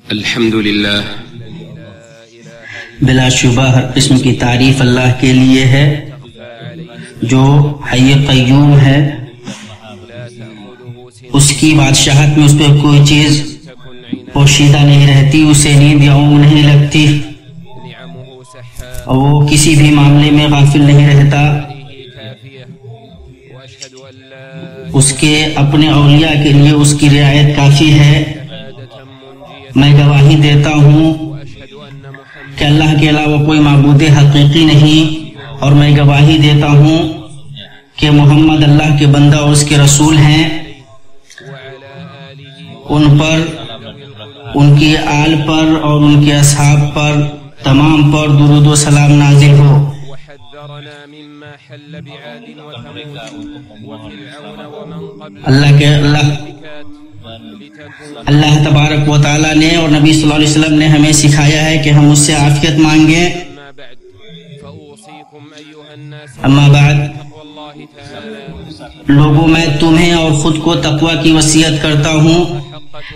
الحمدللہ بلا شبہ ہر قسم کی تعریف اللہ کے لیے ہے جو حی قیوم ہے. اس کی بادشاہت میں اس پہ کوئی چیز پوشیدہ نہیں رہتی، اسے نیند یا اونگ نہیں لگتی، اور وہ کسی بھی معاملے میں غافل نہیں رہتا. اس کے اپنے اولیاء کے لیے اس کی رعایت کافی ہے. میں گواہی دیتا ہوں کہ اللہ کے علاوہ کوئی معبود حقیقی نہیں، اور میں گواہی دیتا ہوں کہ محمد اللہ کے بندہ اور اس کے رسول ہیں. ان پر، ان کی آل پر اور ان کے اصحاب پر تمام پر درود و سلام نازل ہو. اللہ تبارک و تعالیٰ نے اور نبی صلی اللہ علیہ وسلم نے ہمیں سکھایا ہے کہ ہم اس سے عافیت مانگیں. اما بعد، لوگوں میں تمہیں اور خود کو تقوی کی وصیت کرتا ہوں.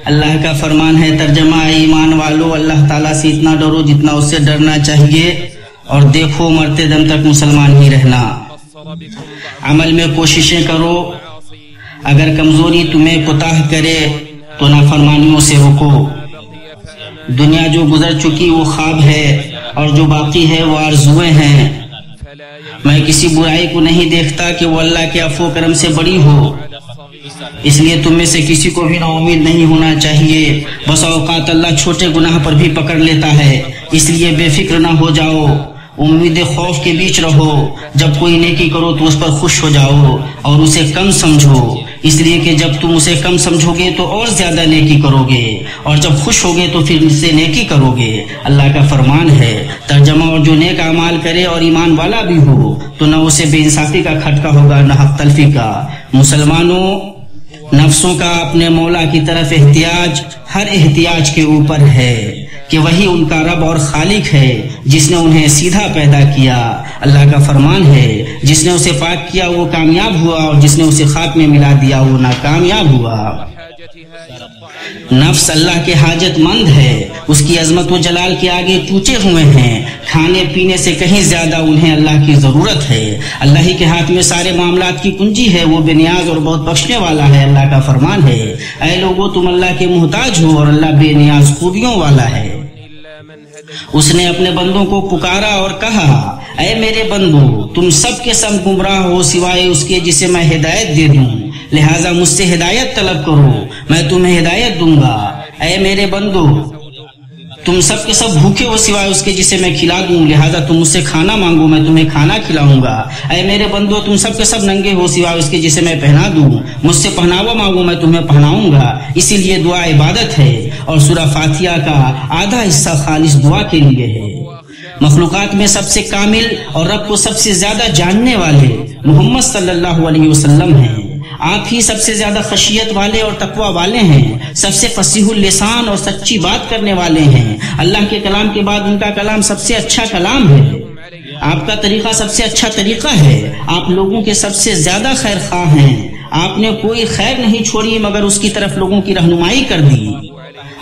اللہ کا فرمان ہے، ترجمہ ایمان والو، اللہ تعالیٰ سے اتنا ڈرو جتنا اس سے ڈرنا چاہیے، اور دیکھو مرتے دم تک مسلمان ہی رہنا. عمل میں کوششیں کرو، اگر کمزوری تمہیں کوتاہ کرے تو نافرمانیوں سے رکو. دنیا جو گزر چکی وہ خواب ہے، اور جو باقی ہے وہ آرزویں ہیں. میں کسی برائی کو نہیں دیکھتا کہ وہ اللہ کے عفو و کرم سے بڑی ہو، اس لیے تم میں سے کسی کو بھی نا امید نہیں ہونا چاہیے. بس اوقات اللہ چھوٹے گناہ پر بھی پکڑ لیتا ہے، اس لیے بے فکر نہ ہو جاؤ. امید خوف کے بیچ رہو. جب کوئی نیکی کرو تو اس پر خوش ہو جاؤ اور اسے کم سمجھو، اس لیے کہ جب تم اسے کم سمجھو گے تو اور زیادہ نیکی کرو گے، اور جب خوش ہوگے تو پھر اس سے نیکی کرو گے. اللہ کا فرمان ہے، ترجمہ، اور جو نیک اعمال کرے اور ایمان والا بھی ہو تو نہ اسے بے انصافی کا کھٹکا ہوگا نہ حق تلفی کا. مسلمانوں، نفسوں کا اپنے مولا کی طرف احتیاج ہر احتیاج کے اوپر ہے کہ وہی ان کا رب اور خالق ہے جس نے انہیں سیدھا پیدا کیا. اللہ کا فرمان ہے، جس نے اسے پاک کیا وہ کامیاب ہوا، اور جس نے اسے خاک میں ملا دیا وہ ناکامیاب ہوا. نفس اللہ کے حاجت مند ہے، اس کی عظمت و جلال کے آگے ٹوٹے ہوئے ہیں. کھانے پینے سے کہیں زیادہ انہیں اللہ کی ضرورت ہے. اللہ ہی کے ہاتھ میں سارے معاملات کی کنجی ہے، وہ بے نیاز اور بہت بخشنے والا ہے. اللہ کا فرمان ہے، اے لوگو تم اللہ کے محتاج ہو، اور اللہ بے نیاز خوبیوں والا ہے. اس نے اپنے بندوں کو پکارا اور کہا، اے میرے بندو، تم سب کے سب گمراہ ہو سوائے اس کے جسے میں ہدایت دے دوں، لہٰذا مجھ سے ہدایت طلب کرو، میں تمہیں ہدایت دوں گا. اے میرے بندو، تم سب کے سب بھوکے ہو سوائے اس کے جسے میں کھلا دوں، لہٰذا تم مجھ سے کھانا مانگو، میں تمہیں کھانا کھلاؤں گا. اے میرے بندو، تم سب کے سب ننگے ہو سوائے اس کے جسے میں پہنا دوں، مجھ سے پہناوا مانگو، میں تمہیں پہناؤں گا. اسی لیے دعا عبادت ہے، اور سورہ فاتحہ کا آدھا حصہ خالص دعا کے لیے ہے. مخلوقات میں سب سے کامل اور رب کو سب سے زیادہ جاننے والے محمد صلی اللہ علیہ وسلم ہیں. آپ ہی سب سے زیادہ خشیت والے اور تقوی والے ہیں، سب سے فصیح اللسان اور سچی بات کرنے والے ہیں. اللہ کے کلام کے بعد ان کا کلام سب سے اچھا کلام ہے. آپ کا طریقہ سب سے اچھا طریقہ ہے. آپ لوگوں کے سب سے زیادہ خیر خواہ ہیں. آپ نے کوئی خیر نہیں چھوڑی مگر اس کی طرف لوگوں کی رہنمائی کر دی.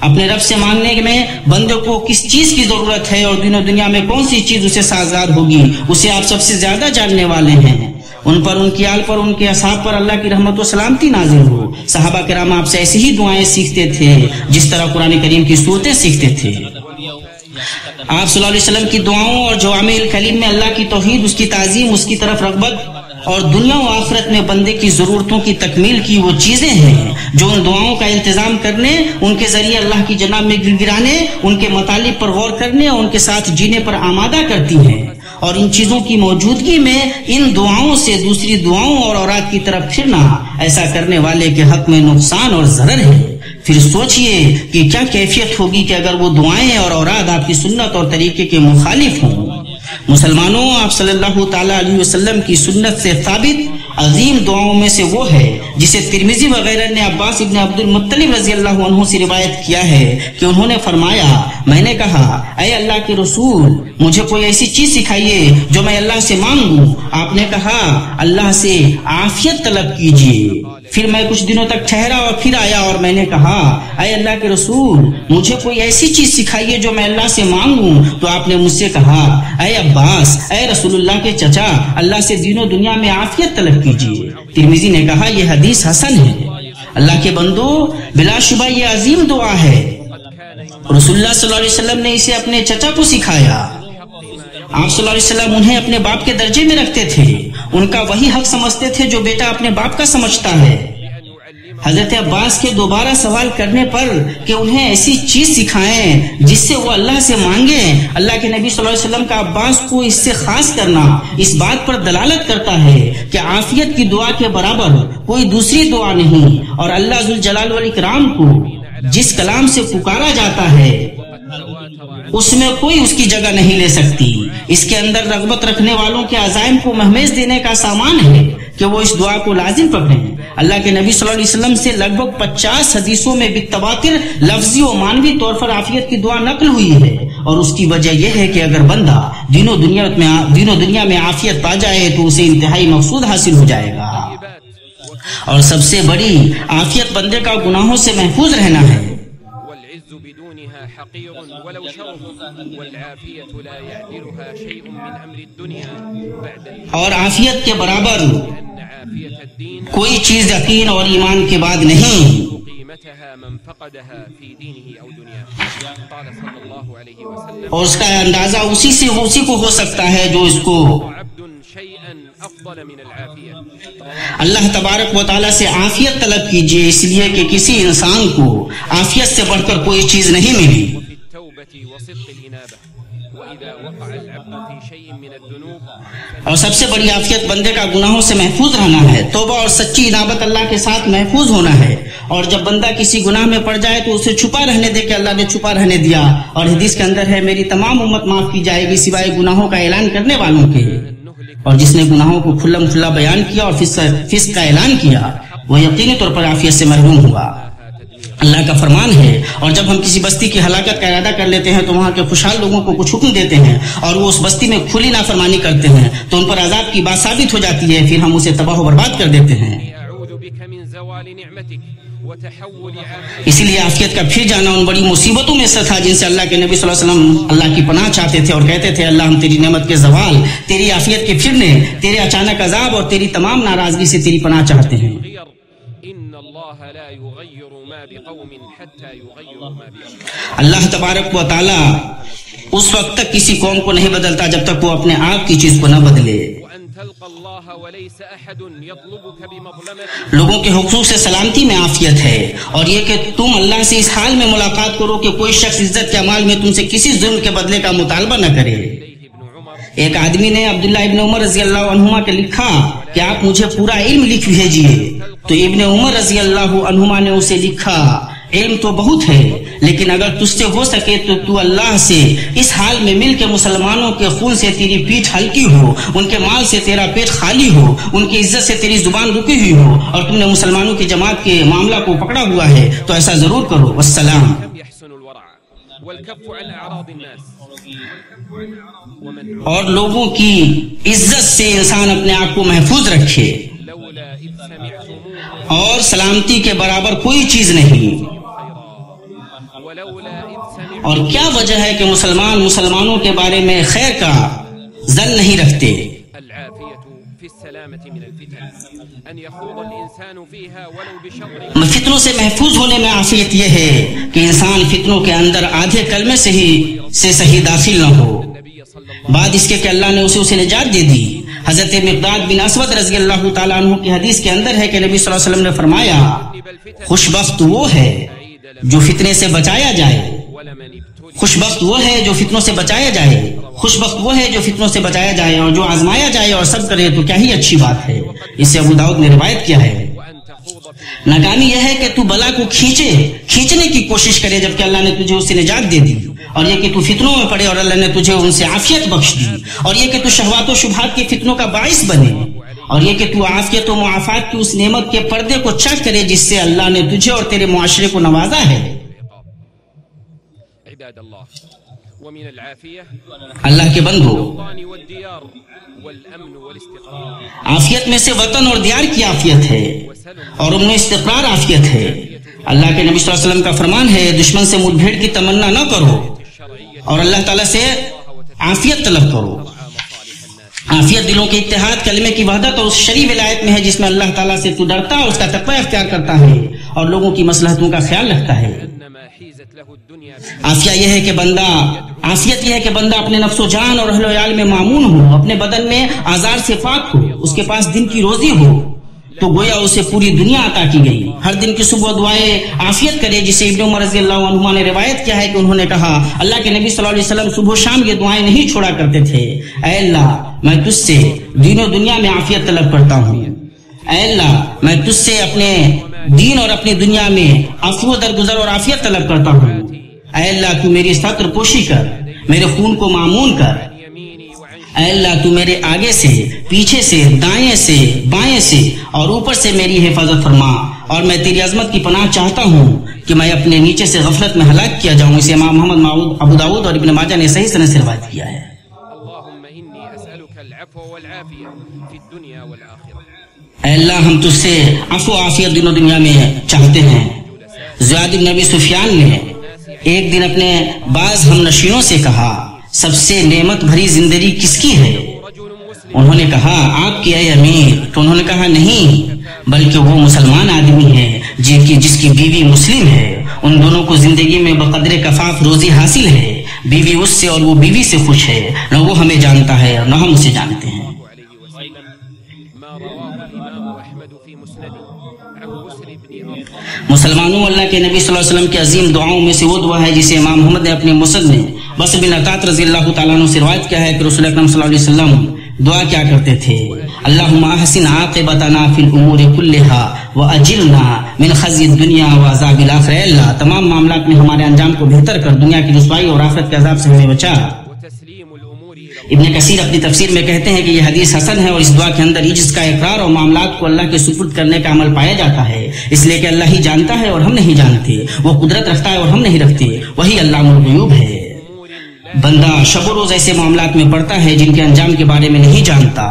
اپنے رب سے مانگنے میں بندے کو کس چیز کی ضرورت ہے اور دین و دنیا میں کون سی چیز اسے سازگار ہوگی، اسے آپ سب سے زیادہ جاننے والے ہیں. ان پر، ان کی آل پر، ان کے اصحاب پر اللہ کی رحمت و سلامتی نازل ہو. صحابہ کرام آپ سے ایسی ہی دعائیں سیکھتے تھے جس طرح قرآن کریم کی صورتیں سیکھتے تھے. آپ صلی اللہ علیہ وسلم کی دعاؤں اور جوامع الکلم میں اللہ کی توحید، اس کی تعظیم، اس کی طرف رغبت اور دنیا و آخرت میں بندے کی ضرورتوں کی تکمیل کی وہ چیزیں ہیں جو ان دعاؤں کا التزام کرنے، ان کے ذریعے اللہ کی جناب میں گر گرانے، ان کے مطالب پر غور کرنے اور ان کے ساتھ جینے پر آمادہ کرتی ہیں. اور ان چیزوں کی موجودگی میں ان دعاؤں سے دوسری دعاؤں اور اوراد کی طرف پھرنا ایسا کرنے والے کے حق میں نقصان اور ضرر ہے. پھر سوچئے کہ کیا کیفیت ہوگی کہ اگر وہ دعائیں اور اوراد آپ کی سنت اور طریقے کے مخالف ہوں. مسلمانوں، آپ صلی اللہ تعالی علیہ وسلم کی سنت سے ثابت عظیم دعاؤں میں سے وہ ہے جسے ترمذی وغیرہ نے عباس ابن عبد المطلب رضی اللہ عنہ سے روایت کیا ہے کہ انہوں نے فرمایا، میں نے کہا، اے اللہ کے رسول، مجھے کوئی ایسی چیز سکھائیے جو میں اللہ سے مانگوں. آپ نے کہا، اللہ سے عافیت طلب کیجیے. پھر میں کچھ دنوں تک ٹھہرا اور پھر آیا اور میں نے کہا اے اللہ کے رسول مجھے کوئی ایسی چیز سکھائیے جو میں اللہ سے مانگوں. تو آپ نے مجھ سے کہا اے عباس اے رسول اللہ کے چچا اللہ سے دین و دنیا میں عافیت طلب کیجیے. ترمذی نے کہا یہ حدیث حسن ہے. اللہ کے بندو بلا شبہ یہ عظیم دعا ہے. رسول اللہ صلی اللہ علیہ وسلم نے اسے اپنے چچا کو سکھایا. آپ صلی اللہ علیہ وسلم انہیں اپنے باپ کے درجے میں رکھتے تھے. ان کا وہی حق سمجھتے تھے جو بیٹا اپنے باپ کا سمجھتا ہے. حضرت عباس کے دوبارہ سوال کرنے پر کہ انہیں ایسی چیز سکھائیں جس سے وہ اللہ سے مانگیں، اللہ کے نبی صلی اللہ علیہ وسلم کا عباس کو اس سے خاص کرنا اس بات پر دلالت کرتا ہے کہ عافیت کی دعا کے برابر کوئی دوسری دعا نہیں، اور اللہ ذوالجلال والاکرام کو جس کلام سے پکارا جاتا ہے اس میں کوئی اس کی جگہ نہیں لے سکتی. اس کے اندر رغبت رکھنے والوں کے عزائم کو مہمیز دینے کا سامان ہے کہ وہ اس دعا کو لازم پکڑیں. اللہ کے نبی صلی اللہ علیہ وسلم سے لگ بھگ 50 حدیثوں میں بالتواتر لفظی و معنوی طور پر عافیت کی دعا نقل ہوئی ہے، اور اس کی وجہ یہ ہے کہ اگر بندہ دین و دنیا میں عافیت پا جائے تو اسے انتہائی مقصود حاصل ہو جائے گا. اور سب سے بڑی عافیت بندے کا گناہوں سے محفوظ رہنا ہے. اور عافیت کے برابر کوئی چیز یقین اور ایمان کے بعد نہیں. اور اس کا اندازہ اسی کو ہو سکتا ہے جو اس کو اللہ تبارک و تعالیٰ سے عافیت طلب کیجئے، اس لیے کہ کسی انسان کو عافیت سے بڑھ کر کوئی چیز نہیں ملی. اور سب سے بڑی عافیت بندے کا گناہوں سے محفوظ رہنا ہے. توبہ اور سچی انابت اللہ کے ساتھ محفوظ ہونا ہے. اور جب بندہ کسی گناہ میں پڑ جائے تو اسے چھپا رہنے دے کہ اللہ نے چھپا رہنے دیا. اور حدیث کے اندر ہے میری تمام امت معاف کی جائے گی سوائے گناہوں کا اعلان کرنے والوں کے. اور جس نے گناہوں کو کھلم کھلا بیان کیا اور فسق کا اعلان کیا وہ یقینی طور پر عافیت سے محروم ہوا. اللہ کا فرمان ہے اور جب ہم کسی بستی کی ہلاکت کا ارادہ کر لیتے ہیں تو وہاں کے خوشحال لوگوں کو کچھ حکم دیتے ہیں اور وہ اس بستی میں کھلی نافرمانی کرتے ہیں تو ان پر عذاب کی بات ثابت ہو جاتی ہے، پھر ہم اسے تباہ و برباد کر دیتے ہیں. اسی لیے عافیت کا پھر جانا ان بڑی مصیبتوں میں سے تھا جن سے اللہ کے نبی صلی اللہ علیہ وسلم اللہ کی پناہ چاہتے تھے اور کہتے تھے اللہ ہم تیری نعمت کے زوال، تیری عافیت کے پھرنے، تیرے اچانک عذاب اور تیری تمام ناراضگی سے تیری پناہ چاہتے ہیں. اللہ تبارک و تعالی اس وقت تک کسی قوم کو نہیں بدلتا جب تک وہ اپنے آپ کی چیز کو نہ بدلے. لوگوں کے حقوق سے سلامتی میں عافیت ہے، اور یہ کہ تم اللہ سے اس حال میں ملاقات کرو کہ کوئی شخص عزت کے اعمال میں تم سے کسی ظلم کے بدلے کا مطالبہ نہ کرے. ایک آدمی نے عبداللہ ابن عمر رضی اللہ عنہما کے لکھا کہ آپ مجھے پورا علم لکھ بھیجیے. تو ابن عمر رضی اللہ عنہما نے اسے لکھا علم تو بہت ہے لیکن اگر تجھ سے ہو سکے تو اللہ سے اس حال میں مل کے مسلمانوں کے خون سے تیری پیٹھ ہلکی ہو، ان کے مال سے تیرا پیٹ خالی ہو، ان کی عزت سے تیری زبان رکی ہوئی ہو، اور تم نے مسلمانوں کی جماعت کے معاملہ کو پکڑا ہوا ہے تو ایسا ضرور کرو. والسلام. اور لوگوں کی عزت سے انسان اپنے آپ کو محفوظ رکھے، اور سلامتی کے برابر کوئی چیز نہیں. اور کیا وجہ ہے کہ مسلمانوں کے بارے میں خیر کا ظن نہیں رکھتے؟ فتنوں سے محفوظ ہونے میں عافیت یہ ہے کہ انسان فتنوں کے اندر آدھے کلمے سے صحیح داخل نہ ہو، بعد اس کے کہ اللہ نے اسے نجات دے دی. حضرت مقداد بن اسود رضی اللہ تعالیٰ عنہ کی حدیث کے اندر ہے کہ نبی صلی اللہ علیہ وسلم نے فرمایا خوش بخت وہ ہے جو فتنے سے بچایا جائے، خوش بخت وہ ہے جو فتنوں سے بچایا جائے، خوش بخت وہ ہے جو فتنوں سے بچایا جائے اور جو آزمایا جائے اور صبر کرے تو کیا ہی اچھی بات ہے. اسے ابو داؤد نے روایت کیا ہے. ناکامی یہ ہے کہ تو بلا کو کھینچنے کی کوشش کرے جبکہ اللہ نے تجھے اس سے نجات دے دی، اور یہ کہ تو فتنوں میں پڑے اور اللہ نے تجھے ان سے عافیت بخش دی، اور یہ کہ تو شہوات و شبہات کے فتنوں کا باعث بنے، اور یہ کہ تو عافیت و معافات کی اس نعمت کے پردے کو چاک کرے جس سے اللہ نے تجھے اور تیرے معاشرے کو نوازا ہے. اللہ کے بندو، عافیت میں سے وطن اور دیار کی عافیت ہے، اور امن و استقرار عافیت ہے۔ اللہ کے نبی صلی اللہ علیہ وسلم کا فرمان ہے دشمن سے منہ بھیڑ کی تمنا نہ کرو اور اللہ تعالیٰ سے عافیت طلب کرو۔ عافیت دلوں کے اتحاد، کلمے کی وحدت اور اس شرعی ولایت میں ہے جس میں اللہ تعالیٰ سے تو ڈرتا ہے، اس کا تقوی اختیار کرتا ہے اور لوگوں کی مصلحتوں کا خیال رکھتا ہے۔ عافیت یہ ہے کہ بندہ اپنے نفس و جان اور اہل و عیال میں مامون ہو، اپنے بدن میں آزار سے پاک ہو، اس کے پاس دن کی روزی ہو تو گویا اسے پوری دنیا عطا کی گئی۔ ہر دن کی صبح دعائے عافیت کرے، جسے ابن عمر رضی اللہ عنہما نے روایت کیا ہے کہ انہوں نے کہا اللہ کے نبی صلی اللہ علیہ وسلم صبح و شام یہ دعائیں نہیں چھوڑا کرتے تھے، اے اللہ میں تجھ سے دین و دنیا میں عافیت طلب کرتا ہوں، اے اللہ میں تجھ سے اپنے دین اور اپنی دنیا میں عفو درگزر اور عافیت طلب کرتا ہوں، اے اللہ تو میری ستر پوشی کر، میرے خون کو معمون کر، اے اللہ تو میرے آگے سے، پیچھے سے، دائیں سے، بائیں سے اور اوپر سے میری حفاظت فرما، اور میں تیری عظمت کی پناہ چاہتا ہوں کہ میں اپنے نیچے سے غفلت میں ہلاک کیا جاؤں۔ اسے امام محمد ابو داؤد اور ابن ماجہ نے صحیح سند سے روایت کیا ہے۔ اے اللہ ہم تجھ سے عفو عافیت دین و دنیا میں چاہتے ہیں۔ زیاد بن ابی سفیان نے ایک دن اپنے بعض ہم نشینوں سے کہا سب سے نعمت بھری زندگی کس کی ہے؟ انہوں نے کہا آپ کی اے امیر، تو انہوں نے کہا نہیں بلکہ وہ مسلمان آدمی ہے جس کی بیوی مسلم ہے، ان دونوں کو زندگی میں بقدر کفاف روزی حاصل ہے، بیوی اس سے اور وہ بیوی سے خوش ہے، نہ وہ ہمیں جانتا ہے اور نہ ہم اسے جانتے ہیں۔ مسلمانوں اللہ کے نبی صلی اللہ علیہ وسلم کی عظیم دعاؤں میں سے وہ دعا ہے جسے امام محمد نے اپنے مسند میں بس بن عطات رضی اللہ تعالیٰ عنہ سے روایت کیا ہے کہ رسول اکرم صلی اللہ علیہ وسلم دعا کیا کرتے تھے، اللہم احسن عاقبتنا فی الامور کلہا واجرنا من خزی الدنیا وعذاب الاخرہ۔ اے اللہ تمام معاملات میں ہمارے انجام کو بہتر کر، دنیا کی رسوائی اور آخرت کے عذاب سے ہمیں بچا۔ ابن کثیر اپنی تفسیر میں کہتے ہیں کہ یہ حدیث حسن ہے اور اس دعا کے اندر عجز کا اقرار اور معاملات کو اللہ کے سپرد کرنے کا عمل پایا جاتا ہے، اس لیے کہ اللہ ہی جانتا ہے اور ہم نہیں جانتے، وہ قدرت رکھتا ہے اور ہم نہیں رکھتے، وہی علام الغیوب ہے۔ بندہ شب و روز ایسے معاملات میں پڑتا ہے جن کے انجام کے بارے میں نہیں جانتا،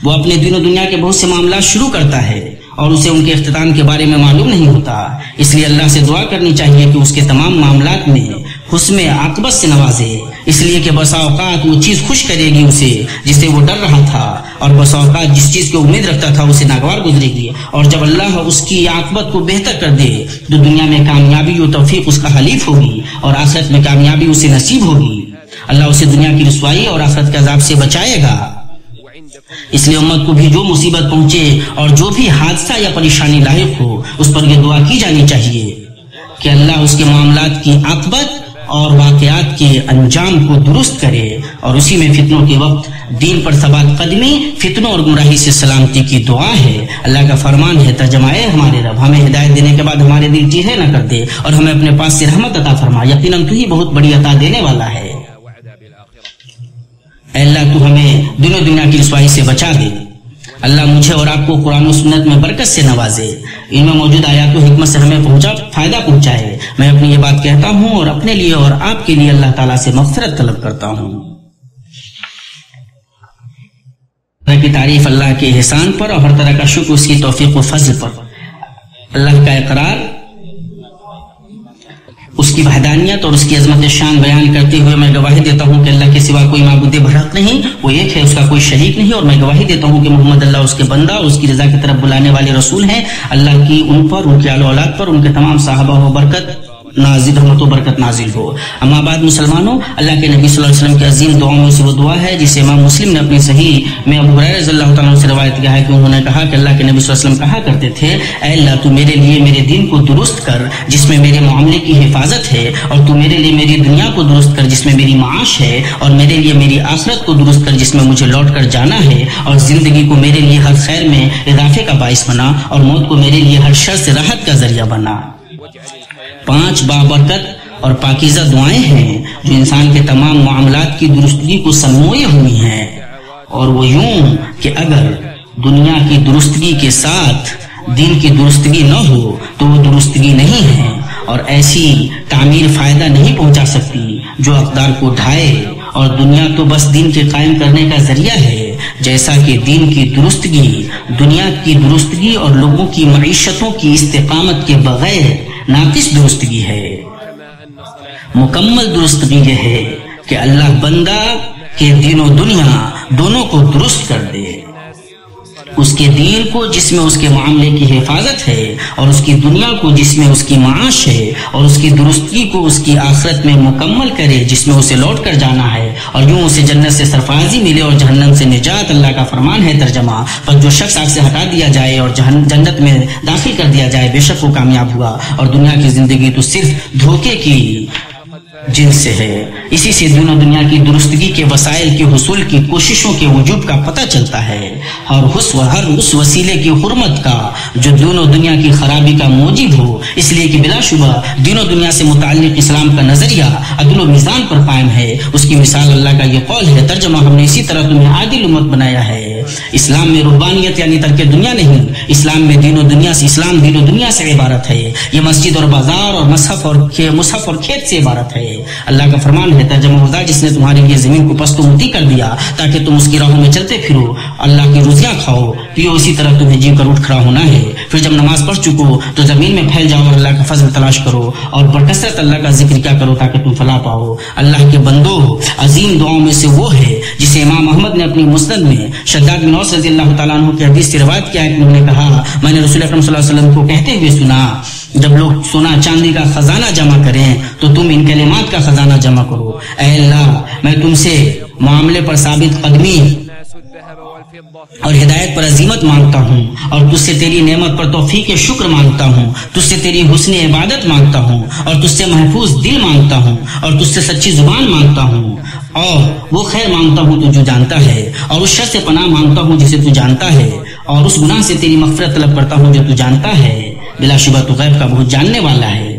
وہ اپنے دین و دنیا کے بہت سے معاملات شروع کرتا ہے اور اسے ان کے اختتام کے بارے میں معلوم نہیں ہوتا، اس لیے اللہ سے دعا کرنی چاہیے کہ اس کے تمام معاملات میں حسن عاقبت سے نوازے، اس لیے کہ بسا اوقات وہ چیز خوش کرے گی اسے جس سے وہ ڈر رہا تھا، اور بسا اوقات جس چیز کی امید رکھتا تھا اسے ناگوار گزرے گی، اور جب اللہ اس کی عاقبت کو بہتر کر دے تو دنیا میں کامیابی و توفیق اس کا حلیف ہوگی اور آخرت میں کامیابی اسے نصیب ہوگی۔ اللہ اسے دنیا کی رسوائی اور آخرت کے عذاب سے بچائے گا۔ اس لیے امت کو بھی جو مصیبت پہنچے اور جو بھی حادثہ یا پریشانی لاحق ہو اس پر یہ دعا کی جانی چاہیے کہ اللہ اس کے معاملات کی عاقبت اور واقعات کے انجام کو درست کرے، اور اسی میں فتنوں کے وقت دین پر ثبات قدمی، فتنوں اور گمراہی سے سلامتی کی دعا ہے۔ اللہ کا فرمان ہے ترجمہ ہے ہمارے رب ہمیں ہدایت دینے کے بعد ہمارے دل ٹیڑھے نہ کر دے اور ہمیں اپنے پاس سے رحمت عطا فرما، یقیناً تو ہی بہت بڑی عطا دینے والا ہے۔ اے اللہ تو ہمیں دین و دنیا کی رسوائی سے بچا دے۔ اللہ مجھے اور آپ کو قرآن و سنت میں برکت سے نوازے، ان میں موجود آیات و حکمت سے ہمیں فائدہ پہنچائے۔ میں اپنی یہ بات کہتا ہوں اور اپنے لیے اور آپ کے لیے اللہ تعالیٰ سے مغفرت طلب کرتا ہوں۔ اللہ کی تعریف اللہ کے احسان پر اور ہر طرح کا شکر اس کی توفیق و فضل پر۔ اللہ کا اقرار، اس کی وحدانیت اور اس کی عظمت شان بیان کرتے ہوئے میں گواہی دیتا ہوں کہ اللہ کے سوا کوئی معبود برحق نہیں، وہ ایک ہے، اس کا کوئی شریک نہیں، اور میں گواہی دیتا ہوں کہ محمد اللہ اس کے بندہ اور اس کی رضا کی طرف بلانے والے رسول ہیں۔ اللہ کی ان پر، ان کے آل و اولاد پر، ان کے تمام صحابہ و برکت نازل، رحمت و برکت نازل ہو۔ اما بعد مسلمانوں، اللہ کے نبی صلی اللہ علیہ وسلم کی عظیم دعاؤں میں سے وہ دعا ہے جسے امام مسلم نے اپنی صحیح میں ابو ہریرہ رضی اللہ تعالیٰ عنہ سے روایت کیا ہے کہ انہوں نے کہا کہ اللہ کے نبی صلی اللہ علیہ وسلم کہا کرتے تھے، اے اللہ تو میرے لیے میرے دین کو درست کر جس میں میرے معاملے کی حفاظت ہے، اور تو میرے لیے میری دنیا کو درست کر جس میں میری معاش ہے، اور میرے لیے میری آخرت کو درست کر جس میں مجھے لوٹ کر جانا ہے، اور زندگی کو میرے لیے ہر خیر میں اضافے کا باعث بنا، اور موت کو میرے لیے ہر شر سے راحت کا ذریعہ بنا۔ 5 بابرکت اور پاکیزہ دعائیں ہیں جو انسان کے تمام معاملات کی درستگی کو سموئے ہوئی ہیں، اور وہ یوں کہ اگر دنیا کی درستگی کے ساتھ دین کی درستگی نہ ہو تو وہ درستگی نہیں ہے، اور ایسی تعمیر فائدہ نہیں پہنچا سکتی جو اقدار کو ڈھائے، اور دنیا تو بس دین کے قائم کرنے کا ذریعہ ہے، جیسا کہ دین کی درستگی، دنیا کی درستگی اور لوگوں کی معیشتوں کی استقامت کے بغیر ناقص درستگی ہے۔ مکمل درستگی یہ ہے کہ اللہ بندہ کے دین و دنیا دونوں کو درست کر دے، اس کے دین کو جس میں اس کے معاملے کی حفاظت ہے، اور اس کی دنیا کو جس میں اس کی معاش ہے، اور اس کی درستگی کو اس کی آخرت میں مکمل کرے جس میں اسے لوٹ کر جانا ہے، اور یوں اسے جنت سے سرفرازی ملے اور جہنم سے نجات۔ اللہ کا فرمان ہے ترجمہ، پر جو شخص آگ سے ہٹا دیا جائے اور جنت میں داخل کر دیا جائے بے شک وہ کامیاب ہوا، اور دنیا کی زندگی تو صرف دھوکے کی جن سے ہے۔ اسی سے دین و دنیا کی درستگی کے وسائل کے حصول کی کوششوں کے وجوب کا پتہ چلتا ہے، اور ہر اس وسیلے کی حرمت کا جو دین و دنیا کی خرابی کا موجب ہو، اس لیے کہ بلا شبہ دین و دنیا سے متعلق اسلام کا نظریہ عدل و میزان پر قائم ہے۔ اس کی مثال اللہ کا یہ قول ہے ترجمہ، ہم نے اسی طرح تمہیں عادل امت بنایا ہے۔ اسلام میں ربانیت یعنی ترک دنیا نہیں، اسلام میں دین و دنیا سے، اسلام دین و دنیا سے عبارت ہے۔ یہ مسجد اور بازار اور مصحف اور کھیت سے عبارت ہے۔ اللہ کا فرمان ہے ترجمہ خدا، جس نے تمہارے لیے زمین کو پست و مٹی کر دیا تاکہ تم اس کی راہوں میں چلتے پھرو، اللہ کی روزیاں کھاؤ پیو، اسی طرح تمہیں جی کر اٹھ کھڑا ہونا ہے۔ پھر جب نماز پڑھ چکو تو زمین میں پھیل جاؤ اور اللہ کا فضل تلاش کرو، اور بکثرت اللہ کا ذکر کیا کرو تاکہ تم فلاح پاؤ۔ اللہ کے بندو، عظیم دعاؤں میں سے وہ ہے جسے امام احمد نے اپنی مسند میں شداد بن اوس رضی اللہ تعالیٰ عنہ کی حدیث سے روایت کیا ہے کہ انہوں نے کہا، میں نے رسول اکرم صلی اللہ علیہ وسلم کو کہتے ہوئے سنا، جب لوگ سونا چاندی کا خزانہ جمع کریں تو تم ان کلمات کا خزانہ جمع کرو، اے اللہ میں تم سے معاملے پر ثابت قدمی اور ہدایت پر عزیمت مانگتا ہوں، اور تجھ سے تیری نعمت پر توفیق شکر مانگتا ہوں، تجھ سے تیری حسن عبادت مانگتا ہوں، اور تجھ سے محفوظ دل مانگتا ہوں، اور تجھ سے سچی زبان مانگتا ہوں، اور وہ خیر مانگتا ہوں تو جو جانتا ہے، اور اس شر سے پناہ مانگتا ہوں جسے تو جانتا ہے، اور اس گناہ سے تیری مغفرت طلب کرتا ہوں جو تو جانتا ہے۔ بلا شبہ تو غیب کا بہت جاننے والا ہے۔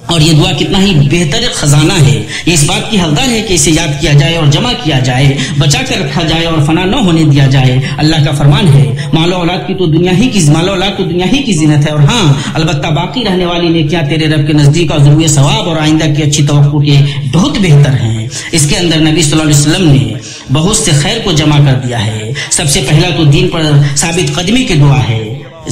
اور یہ دعا کتنا ہی بہتر خزانہ ہے، یہ اس بات کی حقدار ہے کہ اسے یاد کیا جائے اور جمع کیا جائے، بچا کر رکھا جائے اور فنا نہ ہونے دیا جائے۔ اللہ کا فرمان ہے مال و اولاد تو دنیا ہی کی زینت ہے، اور ہاں البتہ باقی رہنے والی نیکیاں تیرے رب کے نزدیک اور ضرور ثواب اور آئندہ کی اچھی توقع کے بہت بہتر ہیں۔ اس کے اندر نبی صلی اللہ علیہ وسلم نے بہت سے خیر کو جمع کر دیا ہے۔ سب سے پہلا تو دین پر ثابت قدمی کی دعا ہے،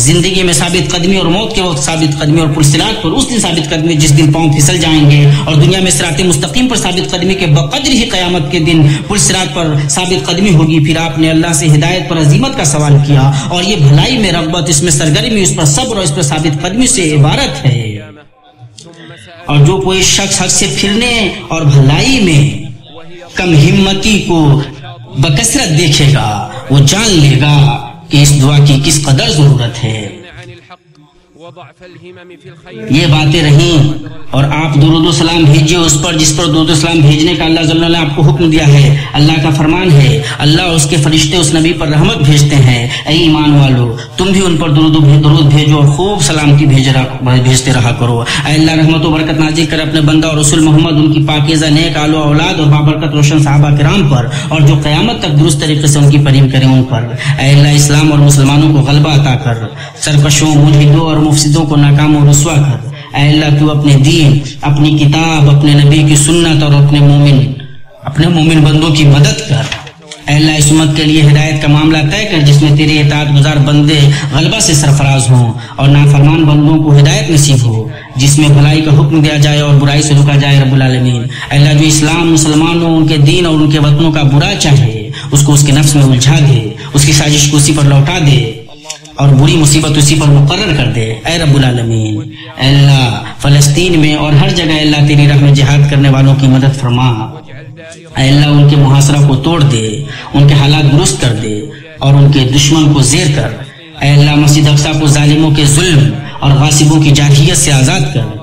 زندگی میں ثابت قدمی اور موت کے وقت ثابت قدمی، اور پرصراط پر اس دن ثابت قدمی جس دن پاؤں پھسل جائیں گے، اور دنیا میں صراط مستقیم پر ثابت قدمی کے بقدر ہی قیامت کے دن پرصراط پر ثابت قدمی ہوگی۔ پھر آپ نے اللہ سے ہدایت پر عزیمت کا سوال کیا، اور یہ بھلائی میں رغبت، اس میں سرگرمی، اس پر صبر اور اس پر ثابت قدمی سے عبارت ہے۔ اور جو کوئی شخص حق سے پھرنے اور بھلائی میں کم ہمتی کو بکثرت دیکھے گا وہ جان لے گا کہ اس دعا کی کس قدر ضرورت ہے۔ یہ باتیں رہیں، اور آپ درود و سلام بھیجیے اس پر جس پر درود و سلام بھیجنے کا اللہ جل وعلا آپ کو حکم دیا ہے۔ اللہ کا فرمان ہے اللہ اور اس کے فرشتے اس نبی پر رحمت بھیجتے ہیں۔ اے ایمان والو تم بھی ان پر درود بھیجو اور خوب سلامتی بھیجتے رہا کرو۔ اے اللہ رحمت و برکت نازل کر اپنے بندہ اور رسول محمد، ان کی پاکیزہ نیک آل و اولاد اور بابرکت روشن صحابہ کرام پر، اور جو قیامت تک درست طریقے سے ان کی پریم کریں ان پر۔ اے اللہ اسلام اور مسلمانوں کو غلبہ عطا کر، سرکشوں، ملحدوں اور مفسدوں کو ناکام و رسوا کر۔ اے اللہ تو اپنے دین، اپنی کتاب، اپنے نبی کی سنت اور اپنے مومن بندوں کی مدد کر۔ اے اللہ اس امت کے لیے ہدایت کا معاملہ طے کر جس میں تیرے اطاعت گزار بندے غلبہ سے سرفراز ہوں، اور نافرمان بندوں کو ہدایت نصیب ہو، جس میں بھلائی کا حکم دیا جائے اور برائی سے روکا جائے رب العالمین۔ اے اللہ جو اسلام، مسلمانوں، ان کے دین اور ان کے وطنوں کا برا چاہے اس کو اس کے نفس میں الجھا دے، اس کی سازش کو اسی پر لوٹا دے، اور بری مصیبت اسی پر مقرر کر دے اے رب العالمین۔ اے اللہ فلسطین میں اور ہر جگہ اللہ تیری راہ میں جہاد کرنے والوں کی مدد فرما۔ اے اللہ ان کے محاصرہ کو توڑ دے، ان کے حالات درست کر دے، اور ان کے دشمن کو زیر کر۔ اے اللہ مسجد اقصی کو ظالموں کے ظلم اور غاصبوں کی جارحیت سے آزاد کر۔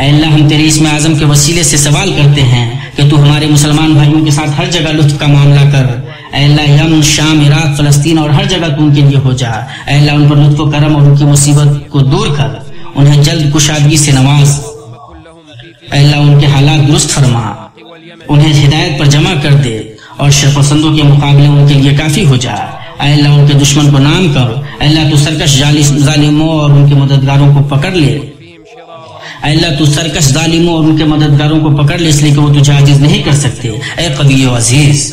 اے اللہ ہم تیرے اسم اعظم کے وسیلے سے سوال کرتے ہیں کہ تو ہمارے مسلمان بھائیوں کے ساتھ ہر جگہ لطف کا معاملہ کر۔ اے اللہ یمن، شام، عراق، فلسطین اور ہر جگہ تو ان کے لیے ہو جا۔ اے اللہ ان پر لطف و کرم اور ان کی مصیبت کو دور کر، انہیں جلد کشادگی سے نواز۔ اے اللہ ان کے حالات درست فرما، انہیں ہدایت پر جمع کر دے، اور شرپسندوں کے مقابلے ان کے لیے کافی ہو جا۔ اے اللہ ان کے دشمن کو نام کر۔ اے اللہ تو سرکش ظالموں اور ان کے مددگاروں کو پکڑ لے۔ اے اللہ تو سرکش ظالموں اور ان کے مددگاروں کو پکڑ لے، اس لیے کہ وہ تجھے عاجز نہیں کر سکتے۔ اے قوی و عزیز،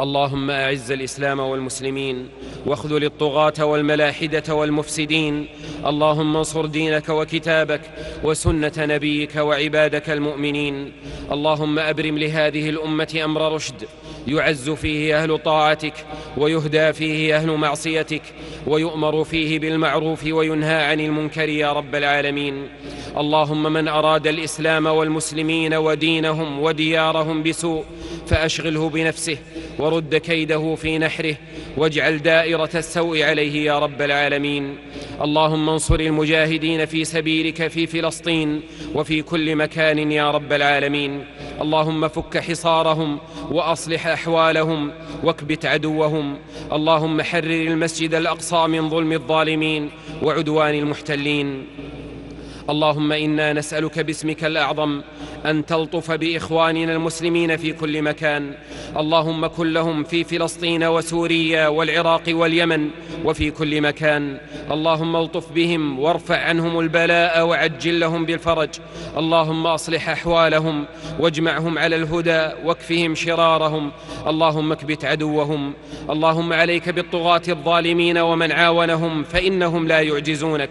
اللهم أعز الإسلام والمسلمين واخذل الطغاة والملاحدة والمفسدين. اللهم انصر دينك وكتابك وسنة نبيك وعبادك المؤمنين. اللهم أبرم لهذه الأمة أمر رشد يعز فيه أهل طاعتك ويهدى فيه أهل معصيتك ويؤمر فيه بالمعروف وينهى عن المنكر يا رب العالمين. اللهم من أراد الإسلام والمسلمين ودينهم وديارهم بسوء فأشغله بنفسه ورد كيده في نحره واجعل دائرة السوء عليه يا رب العالمين. اللهم انصر المجاهدين في سبيلك في فلسطين وفي كل مكان يا رب العالمين. اللهم فك حصارهم وأصلح أحوالهم واكبت عدوهم. اللهم حرر المسجد الأقصى من ظلم الظالمين وعدوان المحتلين. اللهم إنا نسألك باسمك الأعظم أن تلطف بإخواننا المسلمين في كل مكان. اللهم كن لهم في فلسطين وسوريا والعراق واليمن وفي كل مكان. اللهم الطف بهم وارفع عنهم البلاء وعجل لهم بالفرج. اللهم أصلح أحوالهم واجمعهم على الهدى واكفهم شرارهم. اللهم اكبت عدوهم. اللهم عليك بالطغاة الظالمين ومن عاونهم فإنهم لا يعجزونك.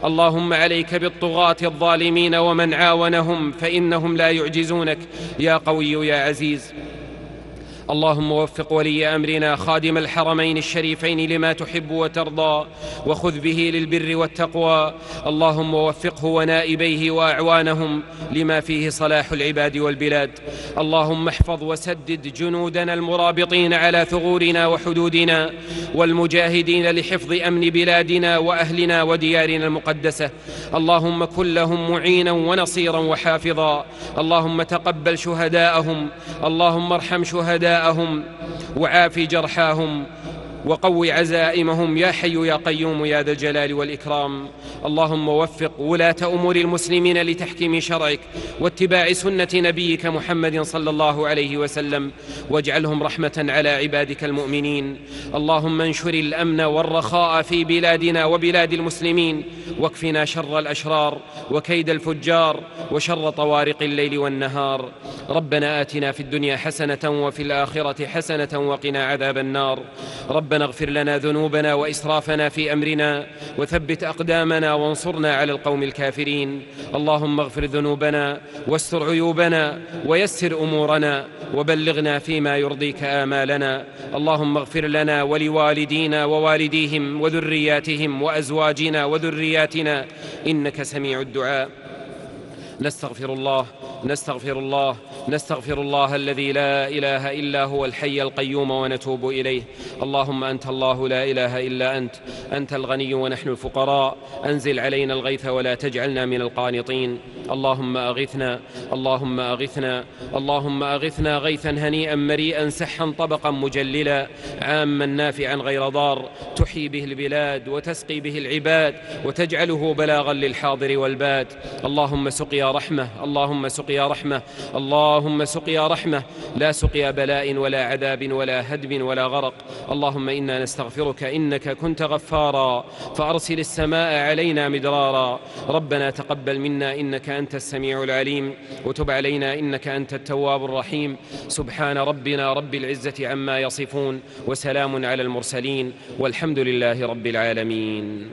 اللهم عليك بالطغاة الظالمين ومن عاونهم فإنهم لا يعجزونك يا قوي يا عزيز. اللهم وفق ولي أمرنا خادم الحرمين الشريفين لما تحب وترضى وخذ به للبر والتقوى. اللهم وفقه ونائبيه وأعوانهم لما فيه صلاح العباد والبلاد. اللهم احفظ وسدد جنودنا المرابطين على ثغورنا وحدودنا والمجاهدين لحفظ أمن بلادنا وأهلنا وديارنا المقدسة. اللهم كن لهم معينا ونصيرا وحافظا. اللهم تقبل شهداءهم. اللهم ارحم شهداءهم وعاف جرحاهم وقو عزائمهم يا حي يا قيوم يا ذا الجلال والإكرام. اللهم وفق ولاة أمور المسلمين لتحكيم شرعك واتباع سنة نبيك محمد صلى الله عليه وسلم، واجعلهم رحمة على عبادك المؤمنين. اللهم انشر الأمن والرخاء في بلادنا وبلاد المسلمين، واكفنا شر الأشرار وكيد الفجار وشر طوارق الليل والنهار. ربنا آتنا في الدنيا حسنة وفي الآخرة حسنة وقنا عذاب النار. ربنا اغفر لنا ذنوبنا وإسرافنا في أمرنا وثبت أقدامنا وانصرنا على القوم الكافرين. اللهم اغفر ذنوبنا واستر عيوبنا ويسر أمورنا وبلغنا فيما يرضيك آمالنا. اللهم اغفر لنا ولوالدينا ووالديهم وذرياتهم وأزواجنا وذرياتنا إنك سميع الدعاء. نستغفر الله الذي لا إله إلا هو الحي القيوم ونتوب إليه. اللهم أنت الله لا إله إلا أنت الغني ونحن الفقراء. أنزل علينا الغيث ولا تجعلنا من القانطين. اللهم أغثنا غيثا هنيئا مريئا سحا طبقا مجللا عاما نافعا غير ضار، تحيي به البلاد وتسقي به العباد وتجعله بلاغا للحاضر والباد. اللهم سقيا رحمة لا سقيا بلاء ولا عذاب ولا هدم ولا غرق. اللهم إنا نستغفرك إنك كنت غفارا فأرسل السماء علينا مدرارا. ربنا تقبل منا إنك أنت السميع العليم، وتب علينا إنك أنت التواب الرحيم. سبحان ربنا رب العزة عما يصفون، وسلام على المرسلين، والحمد لله رب العالمين.